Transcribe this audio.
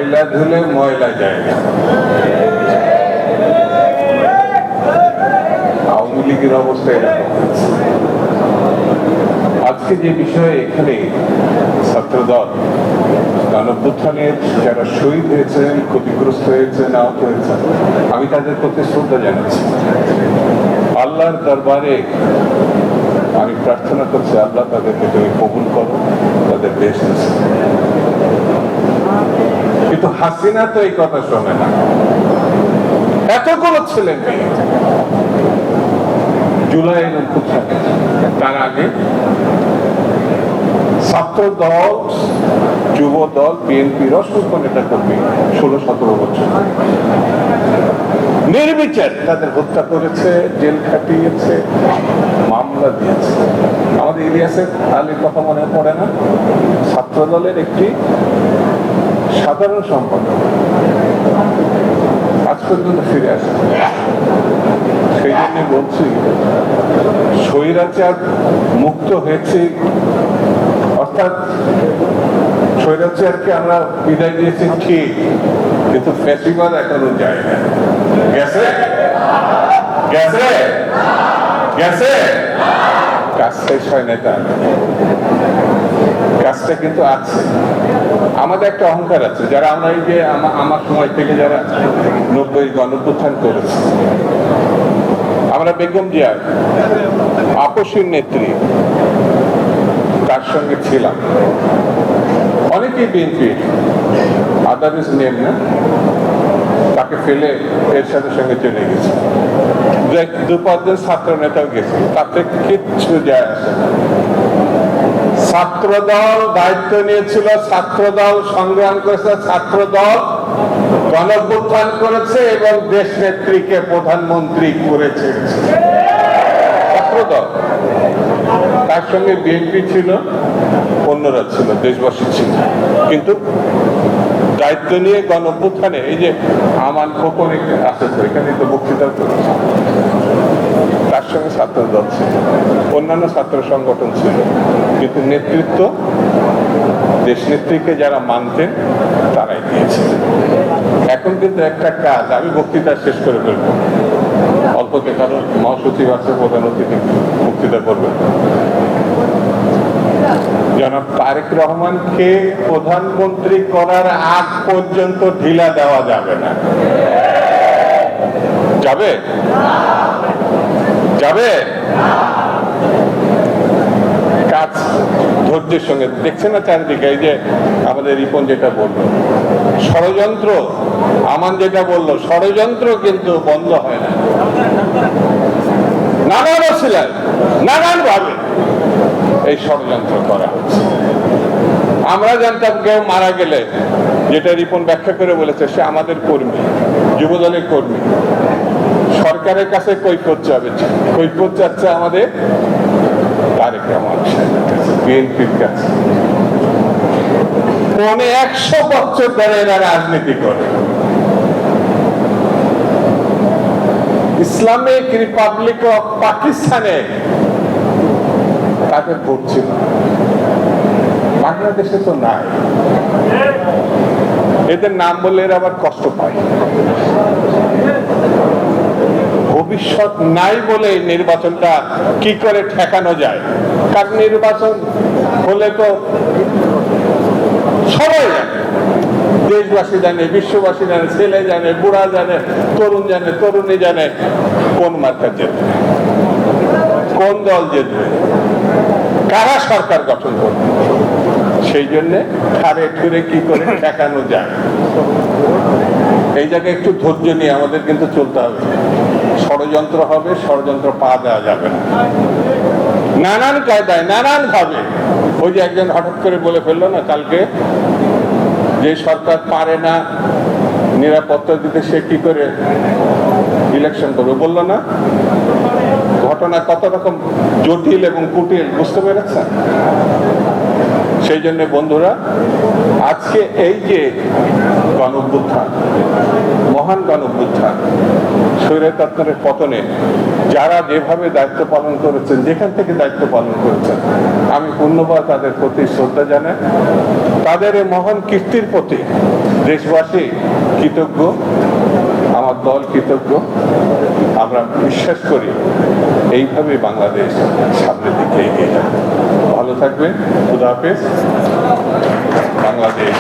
ময়লা ধুলে ময়লা যায় না। আওয়ামী লীগের অবস্থা এরকম। আজকে যে বিষয়ে এখানে ছাত্রদল গণঅভ্যুত্থানের যারা শহীদ হয়েছেন, ক্ষতিগ্রস্ত হয়েছেন, আহত হয়েছেন, আমি তাদের প্রতি শ্রদ্ধা জানাচ্ছি। আল্লাহর দরবারে আমি প্রার্থনা করছি, আল্লাহ তাদেরকে তুমি কবুল করো, তাদের দেশ আছে। কিন্তু হাসিনা তো এই কথা শোনে না। এতগুলো ছেলে মেয়ে জুলাইয়ের অভ্যুত্থানে, তার আগে ছাত্র দল, যুব দল, বিএনপির অসংখ্য নেতা কর্মী 16-17 বছর নির্বিচার তাদের হত্যা করেছে, জেল খাটিয়েছে, মামলা দিয়েছে। আমাদের ইলিয়াসের আলীর কথা মনে পড়ে না? ছাত্র দলের একটি সাধারণ সম্পাদক আজ পর্যন্ত ফিরে আসে। সেই জন্য বলছি, স্বৈরাচার মুক্ত হয়েছে, অর্থাৎ স্বৈরাচারকে আমরা বিদায় দিয়েছি ঠিক, কিন্তু ফ্যাসিবাদ এখনো যায় না। গেছে গেছে গেছে কাজ শেষ হয় না, তার কাজটা কিন্তু আছে। আমাদের একটা অহংকার আছে, যারা আমরা এই যে আমার সময় থেকে যারা 90 গণঅভ্যুত্থান করেছে, আমরা বেগম জিয়ার আপসীর নেত্রী, তার সঙ্গে ছিলাম। অনেকেই বিএনপি আদারস নেন না, তাকে ফেলে এর সাথে সঙ্গে চলে গেছে। 2-5 জন ছাত্র নেতাও গেছে, তাতে কিচ্ছু যায় আসে না। ছাত্রদল দায়িত্ব নিয়েছিল, ছাত্রদল সংগ্রাম করেছে, ছাত্রদল গণঅভ্যুত্থান করেছে এবং দেশ নেত্রীকে প্রধানমন্ত্রী করেছে ছাত্রদল। তার সঙ্গে বিএনপি ছিল, অন্যরা ছিল, দেশবাসী ছিল। কিন্তু দায়িত্ব নিয়ে গণঅভ্যুত্থানে এই যে আমান খোকন আছে, এখানে তো বক্তৃতা করেছে, তার সঙ্গে ছাত্রদল ছিল, অন্যান্য ছাত্র সংগঠন ছিল, কিন্তু নেতৃত্ব দেশনেত্রীকে যারা মানতেন তারাই দিয়েছিল। এখন কিন্তু একটা কাজ, আমি বক্তৃতা শেষ করে ফেলবো অল্পতে, কারণ মহাসচিব আছে, প্রধান অতিথি বক্তৃতা করবেন। জনাব তারেক রহমানকে প্রধানমন্ত্রী করার আগ পর্যন্ত ঢিলা দেওয়া যাবে না। যাবে যাবে কাজ ধৈর্যের সঙ্গে দেখছেন না চারিদিকে। এই যে আমাদের রিপন যেটা বললো, ষড়যন্ত্র, আমান যেটা বললো, ষড়যন্ত্র কিন্তু বন্ধ হয় না। নানান ছিলেন, নানান ভাবে এই ষড়যন্ত্র করা হচ্ছে। আমরা জানতাম কেউ মারা গেলে, যেটা রিপন ব্যাখ্যা করে বলেছে, সে আমাদের কর্মী, যুবদলের কর্মী, সরকারের কাছে কৈফিয়ত যাবে, কৈফিয়ত যাচ্ছে আমাদের তারেক রহমান সাহেবের কাছে, বিএনপির কাছে। 100 বছর ধরে এরা রাজনীতি করে। ইসলামিক রিপাবলিক অফ পাকিস্তানে তাদের ভোট ছিল, বাংলাদেশে তো নাই। এদের নাম বললে এরা আবার কষ্ট পায়। ভবিষ্যৎ নাই বলে নির্বাচনটা কি করে ঠেকানো যায়, কারণ নির্বাচন হলে তো সবাই জানে, দেশবাসী জানে, বিশ্ববাসী জানে, ছেলে জানে, বুড়া জানে, তরুণ জানে, তরুণী জানে কোন মার্কা জিতবে, কোন দল জিতবে, কারা সরকার গঠন করবে। সেই জন্য ঠারে ঠুরে কি করে ঠেকানো যায়, এই জায়গায় একটু ধৈর্য নিয়ে আমাদের কিন্তু চলতে হবে। ষড়যন্ত্র হবে, ষড়যন্ত্র পা দেওয়া যাবে না, নানান কায়দায়, নানান ভাবে। ওই যে একজন হঠাৎ করে বলে ফেললো না কালকে, যে সরকার পারে না নিরাপত্তা দিতে, সে কি করে ইলেকশন করবে, বললো না? ঘটনা কত রকম জটিল এবং কুটিল, বুঝতে পেরেছেন? সেই জন্য বন্ধুরা, আজকে এই যে গণঅভ্যুত্থান, মহান গণঅভ্যুত্থান, স্বৈরতন্ত্রের পতনে যারা যেভাবে দায়িত্ব পালন করেছেন, যেখান থেকে দায়িত্ব পালন করেছেন, আমি পূর্ণবার তাদের প্রতি শ্রদ্ধা জানাই। তাদের এই মহান কীর্তির প্রতি দেশবাসী কৃতজ্ঞ, আমার দল কৃতজ্ঞ। আমরা বিশ্বাস করি এইভাবে বাংলাদেশ সামনের দিকে এগিয়ে যাবে। ভালো থাকবেন। খুদা হাফেজ। বাংলাদেশ।